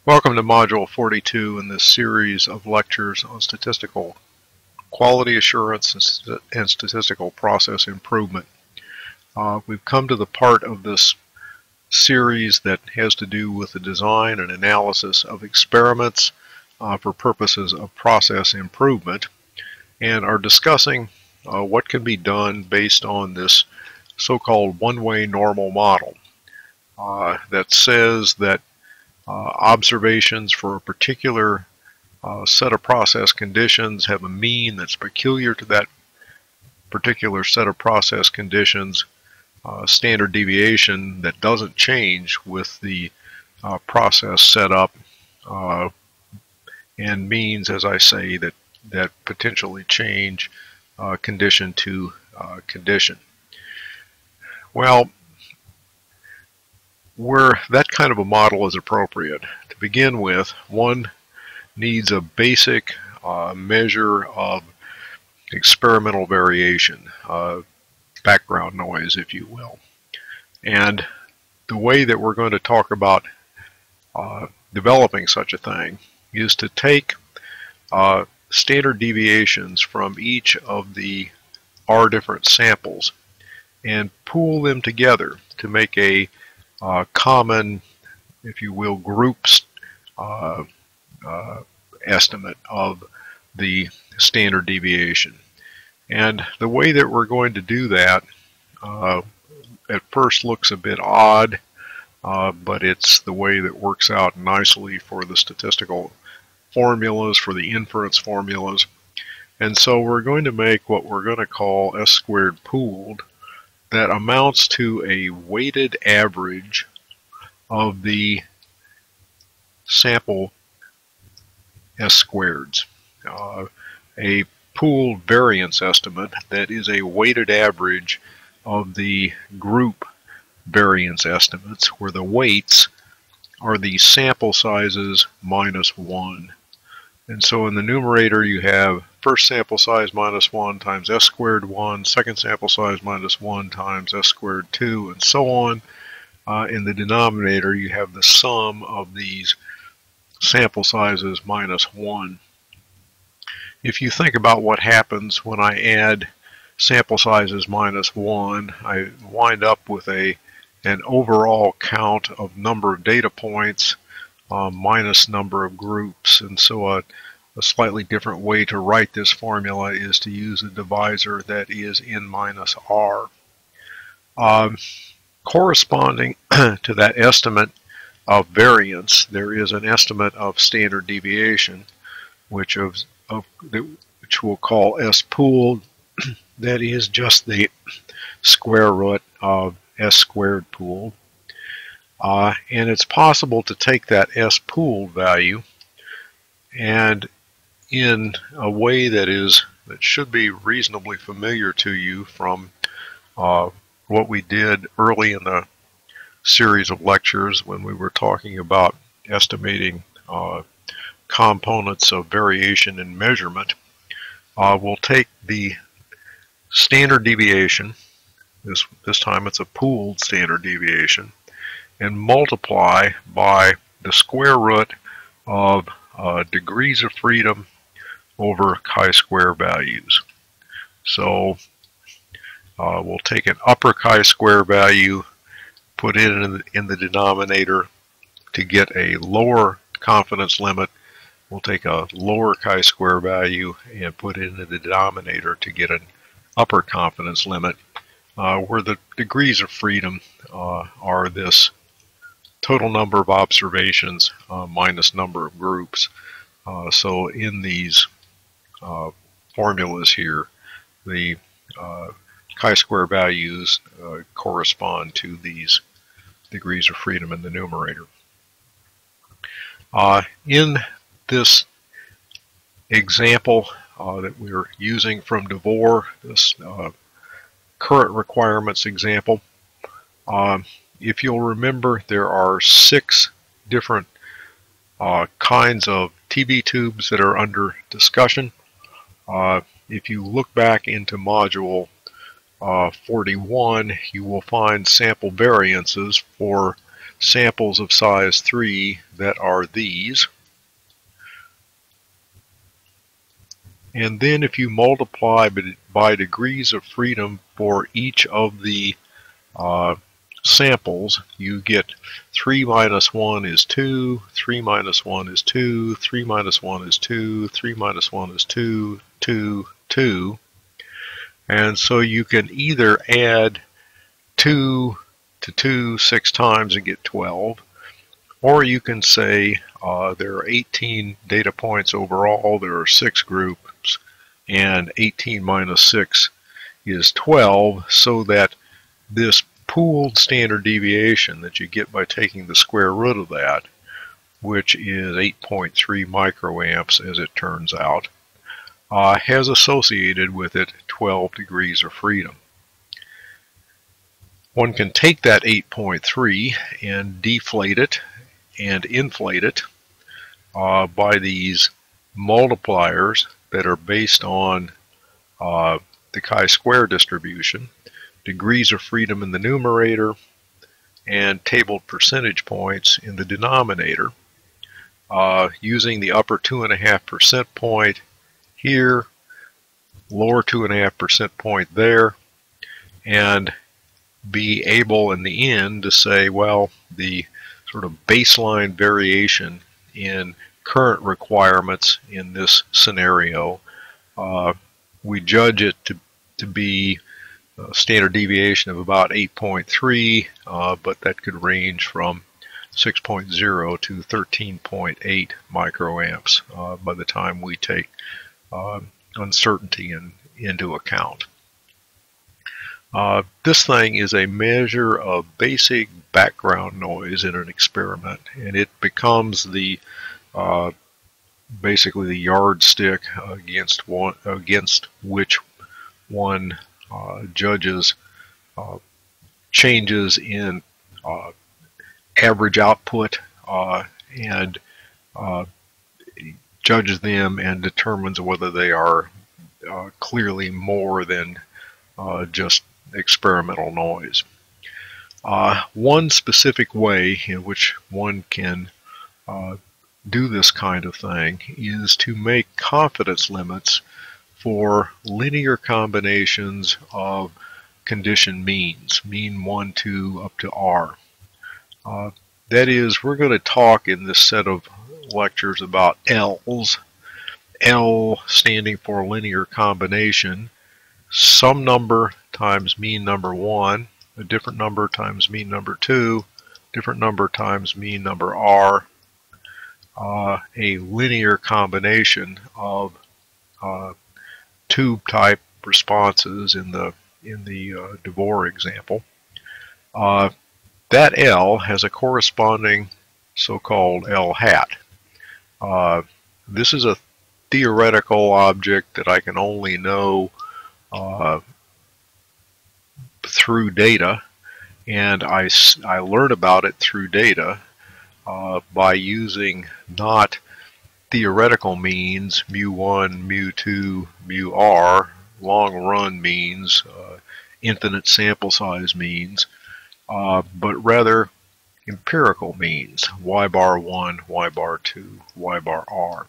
Welcome to Module 42 in this series of lectures on statistical quality assurance and statistical process improvement. We've come to the part of this series that has to do with the design and analysis of experiments for purposes of process improvement, and are discussing what can be done based on this so-called one-way normal model that says that observations for a particular set of process conditions have a mean that's peculiar to that particular set of process conditions, standard deviation that doesn't change with the process setup, and means, as I say, that potentially change condition to condition. Well, where that kind of a model is appropriate, to begin with, one needs a basic measure of experimental variation, background noise, if you will. And the way that we're going to talk about developing such a thing is to take standard deviations from each of the R different samples and pool them together to make a common, if you will, groups estimate of the standard deviation. And the way that we're going to do that at first looks a bit odd, but it's the way that works out nicely for the statistical formulas, for the inference formulas. And so we're going to make what we're going to call S squared pooled, that amounts to a weighted average of the sample S squareds. A pooled variance estimate that is a weighted average of the group variance estimates, where the weights are the sample sizes minus 1. And so in the numerator you have first sample size minus 1 times S squared 1, second sample size minus 1 times S squared 2, and so on. In the denominator you have the sum of these sample sizes minus 1. If you think about what happens when I add sample sizes minus 1, I wind up with an overall count of number of data points minus number of groups. And so a slightly different way to write this formula is to use a divisor that is n minus r. Corresponding to that estimate of variance, there is an estimate of standard deviation, which we'll call S pooled. That is just the square root of S squared pooled. And it's possible to take that S pooled value, and in a way that should be reasonably familiar to you from what we did early in the series of lectures when we were talking about estimating components of variation in measurement. We'll take the standard deviation, this time it's a pooled standard deviation, and multiply by the square root of degrees of freedom over chi-square values. So we'll take an upper chi-square value, put it in the denominator to get a lower confidence limit. We'll take a lower chi-square value and put it in the denominator to get an upper confidence limit, where the degrees of freedom are this total number of observations minus number of groups. So in these formulas here, the chi-square values correspond to these degrees of freedom in the numerator. In this example that we're using from DeVore, this current requirements example, if you'll remember, there are 6 different kinds of TB tubes that are under discussion. If you look back into module 41, you will find sample variances for samples of size 3 that are these. And then if you multiply by degrees of freedom for each of the samples, you get 3 minus 1 is 2, 3 minus 1 is 2, 3 minus 1 is 2, 3 minus 1 is 2, 2, 2. And so you can either add 2 to 2 6 times and get 12, or you can say there are 18 data points overall, there are 6 groups, and 18 minus 6 is 12, so that this pooled standard deviation that you get by taking the square root of that, which is 8.3 microamps as it turns out, has associated with it 12 degrees of freedom. One can take that 8.3 and deflate it and inflate it by these multipliers that are based on the chi-square distribution, degrees of freedom in the numerator, and tabled percentage points in the denominator, using the upper 2.5% point here, lower 2.5% point there, and be able in the end to say, well, the sort of baseline variation in current requirements in this scenario, we judge it to be a standard deviation of about 8.3, but that could range from 6.0 to 13.8 microamps by the time we take uncertainty into account. This thing is a measure of basic background noise in an experiment, and it becomes the basically the yardstick against which one judges changes in average output and judges them and determines whether they are clearly more than just experimental noise. One specific way in which one can do this kind of thing is to make confidence limits for linear combinations of condition means, mean 1, 2, up to R. That is, we're going to talk in this set of lectures about L's. L standing for linear combination, some number times mean number 1, a different number times mean number 2, different number times mean number R, a linear combination of tube type responses in the Devore example. That L has a corresponding so-called L hat. This is a theoretical object that I can only know through data, and I learn about it through data by using not theoretical means, mu1, mu2, mu-r, long-run means, infinite sample size means, but rather empirical means, y bar 1, y bar 2, y bar r.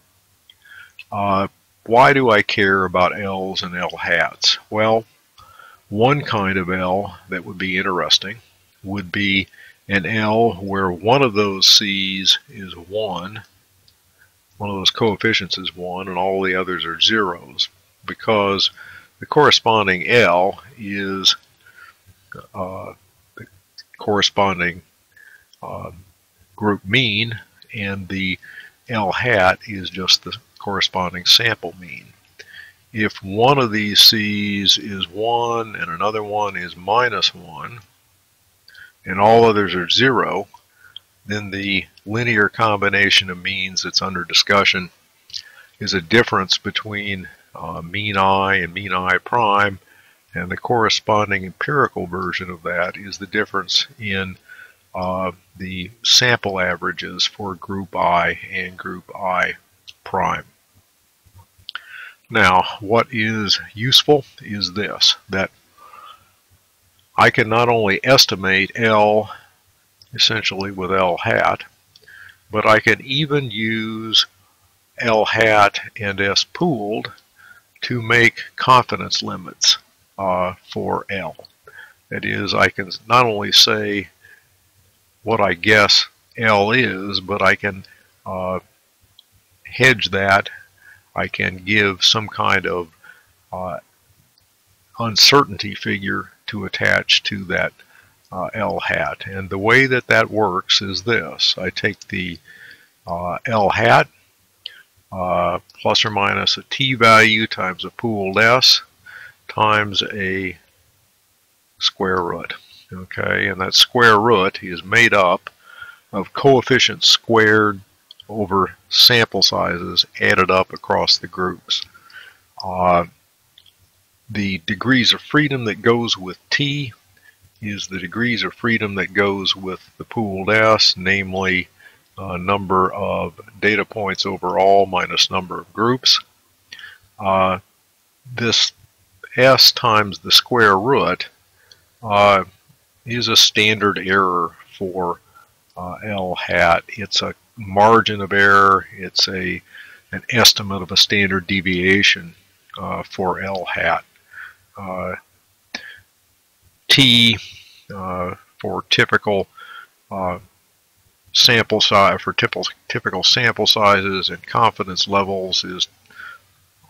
Why do I care about L's and L hats? Well, one kind of L that would be interesting would be an L where one of those C's is 1, one of those coefficients is 1, and all the others are zeros, because the corresponding L is the corresponding group mean, and the L hat is just the corresponding sample mean. If one of these C's is 1 and another one is minus 1, and all others are 0, then the linear combination of means that's under discussion is a difference between mean I and mean I prime, and the corresponding empirical version of that is the difference in the sample averages for group I and group I prime. Now, what is useful is this, that I can not only estimate L essentially with L hat, but I can even use L hat and S pooled to make confidence limits for L. That is, I can not only say what I guess L is, but I can hedge that. I can give some kind of uncertainty figure to attach to that L hat. And the way that that works is this. I take the L hat plus or minus a t value times a pooled S times a square root. Okay, and that square root is made up of coefficients squared over sample sizes added up across the groups. The degrees of freedom that goes with T is the degrees of freedom that goes with the pooled S, namely number of data points overall minus number of groups. This S times the square root is a standard error for L hat. It's a margin of error. It's an estimate of a standard deviation for L hat. T for typical sample size, for typical sample sizes and confidence levels is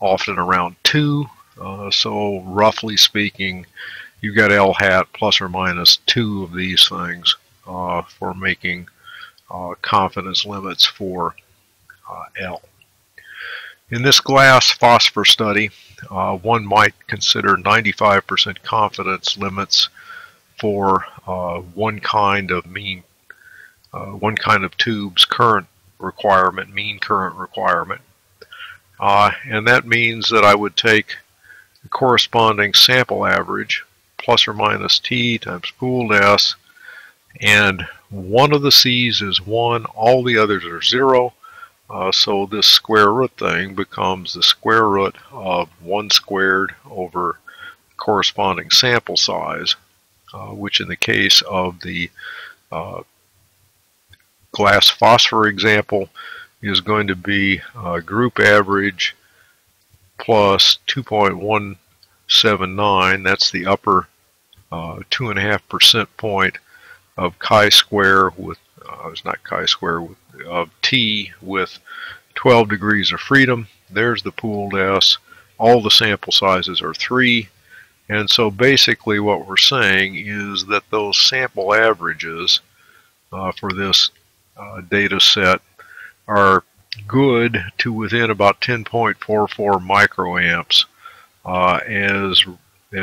often around 2. So roughly speaking, you've got L hat plus or minus 2 of these things for making confidence limits for L. In this glass phosphor study, one might consider 95% confidence limits for one kind of tube's current requirement, mean current requirement. And that means that I would take the corresponding sample average plus or minus T times pooled S, and one of the C's is 1, all the others are 0. So this square root thing becomes the square root of 1 squared over corresponding sample size, which in the case of the glass phosphor example is going to be group average plus 2.179. That's the upper 2.5% point of chi-square with it's not chi-square of T with 12 degrees of freedom. There's the pooled S. All the sample sizes are 3. And so basically what we're saying is that those sample averages for this data set are good to within about 10.44 microamps as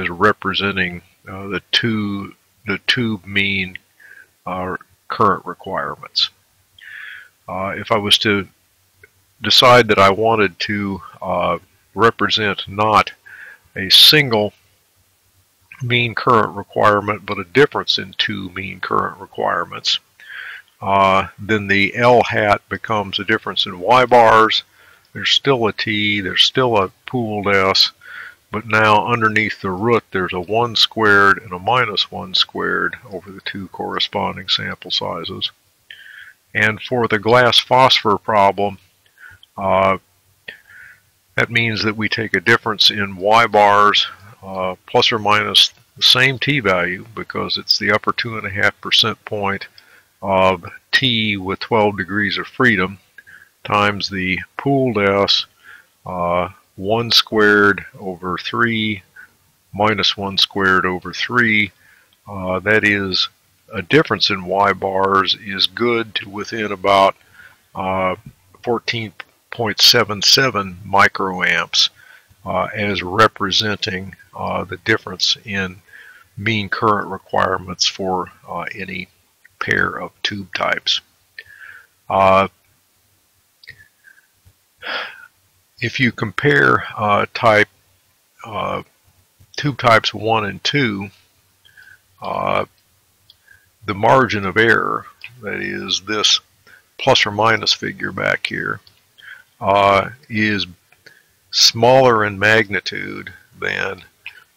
representing the tube mean current requirements. If I was to decide that I wanted to represent not a single mean current requirement but a difference in 2 mean current requirements, then the L hat becomes a difference in Y bars. There's still a T, there's still a pooled S, but now underneath the root there's a 1 squared and a minus 1 squared over the 2 corresponding sample sizes. And for the glass phosphor problem, that means that we take a difference in Y bars plus or minus the same T value, because it's the upper 2.5% point of T with 12 degrees of freedom times the pooled S, 1 squared over 3 minus 1 squared over 3. That is, a difference in Y bars is good to within about 14.77 microamps as representing the difference in mean current requirements for any pair of tube types. If you compare tube types 1 and 2, the margin of error, that is this plus or minus figure back here, is smaller in magnitude than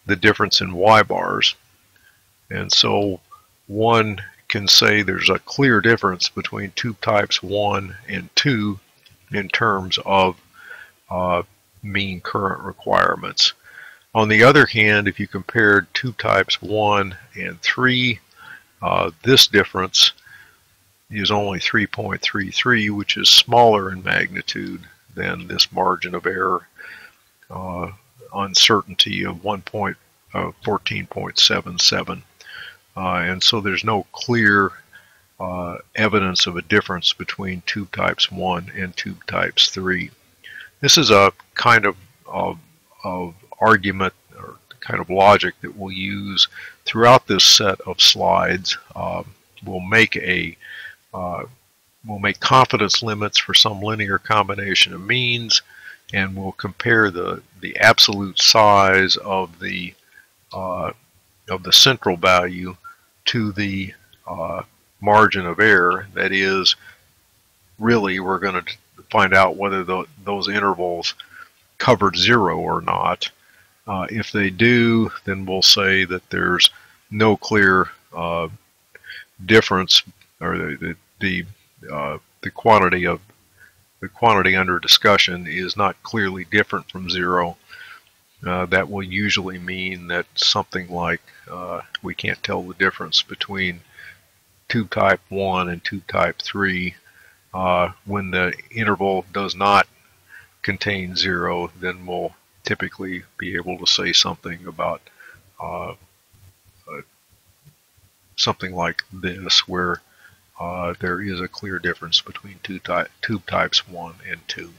the difference in Y bars. And so one can say there's a clear difference between tube types 1 and 2 in terms of mean current requirements. On the other hand, if you compared tube types 1 and 3, this difference is only 3.33, which is smaller in magnitude than this margin of error uncertainty of 14.77. And so there's no clear evidence of a difference between tube types 1 and tube types 3. This is a kind of argument or kind of logic that we'll use throughout this set of slides. We'll make confidence limits for some linear combination of means, and we'll compare the absolute size of the central value to the margin of error. That is, really, we're going to find out whether those intervals covered 0 or not. If they do, then we'll say that there's no clear difference, or the quantity under discussion is not clearly different from 0. That will usually mean that something like we can't tell the difference between tube type 1 and tube type 3. When the interval does not contain 0, then we'll typically be able to say something about something like this, where there is a clear difference between tube types 1 and 2.